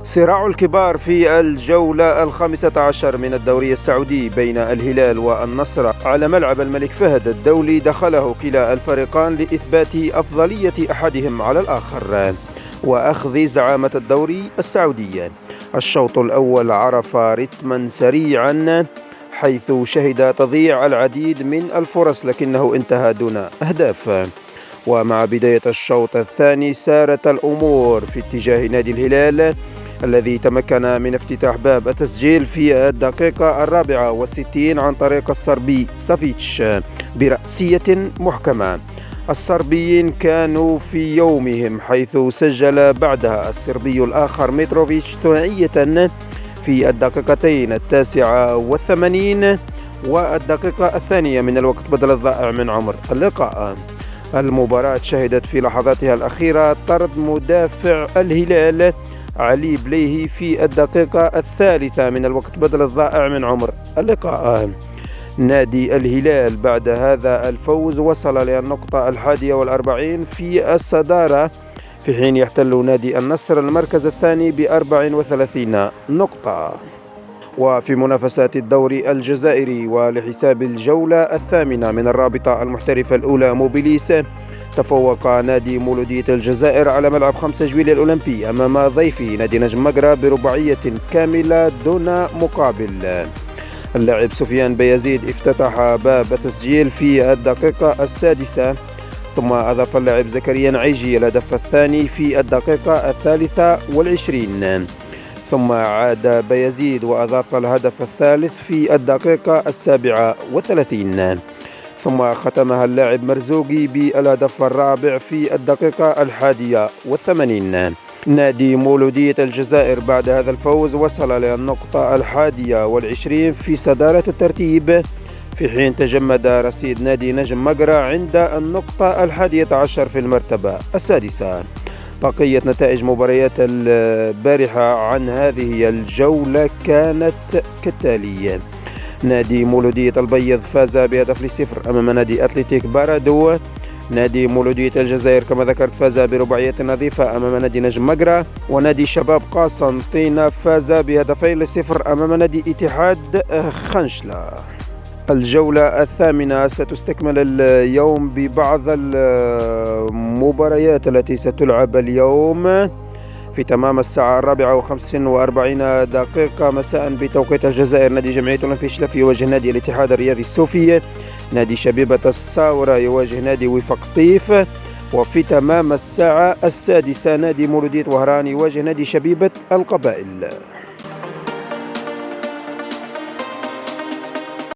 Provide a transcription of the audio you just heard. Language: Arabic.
صراع الكبار في الجولة 15 من الدوري السعودي بين الهلال والنصر على ملعب الملك فهد الدولي دخله كلا الفريقان لإثبات أفضلية أحدهم على الآخر وأخذ زعامة الدوري السعودي. الشوط الأول عرف رتما سريعا حيث شهد تضييع العديد من الفرص لكنه انتهى دون أهداف. ومع بداية الشوط الثاني سارت الأمور في اتجاه نادي الهلال الذي تمكن من افتتاح باب التسجيل في الدقيقة 64 عن طريق الصربي سافيتش برأسية محكمة. الصربيين كانوا في يومهم حيث سجل بعدها الصربي الآخر متروفيتش ثنائية في الدقيقتين 89 والدقيقة 2 من الوقت بدل الضائع من عمر اللقاء. المباراة شهدت في لحظاتها الأخيرة طرد مدافع الهلال علي بليهي في الدقيقة 3 من الوقت بدل الضائع من عمر اللقاء. نادي الهلال بعد هذا الفوز وصل للنقطة 41 في الصدارة، في حين يحتل نادي النصر المركز الثاني ب34 نقطة. وفي منافسات الدوري الجزائري ولحساب الجولة 8 من الرابطة المحترفة الأولى موبيليس، تفوق نادي مولودية الجزائر على ملعب 5 جويلية الأولمبي أمام ضيفه نادي نجم مقرة برباعية كاملة دون مقابل. اللاعب سفيان بيزيد افتتح باب التسجيل في الدقيقة 6، ثم أضاف اللاعب زكريا نعيجي الهدف الثاني في الدقيقة 23، ثم عاد بيزيد وأضاف الهدف الثالث في الدقيقة 37، ثم ختمها اللاعب مرزوقي بالهدف الرابع في الدقيقة 81. نادي مولودية الجزائر بعد هذا الفوز وصل للنقطة 21 في صدارة الترتيب، في حين تجمد رصيد نادي نجم مقرة عند النقطة 11 في المرتبة السادسة. بقية نتائج مباريات البارحة عن هذه الجولة كانت كالتالي: نادي مولودية البيض فاز ب1-0 أمام نادي أتلتيك بارادو. نادي مولودية الجزائر كما ذكرت فاز برباعية نظيفة أمام نادي نجم مقرة. ونادي شباب قسنطينة فاز ب2-0 أمام نادي اتحاد خنشلة. الجولة 8 ستستكمل اليوم ببعض المباريات التي ستلعب اليوم في تمام الساعة 4:45 مساء بتوقيت الجزائر. نادي جمعية أولمبي شلفي يواجه نادي الاتحاد الرياضي الصوفي. نادي شبيبة الصاورة يواجه نادي وفاق سطيف. وفي تمام الساعة 6 نادي مولودية وهران يواجه نادي شبيبة القبائل.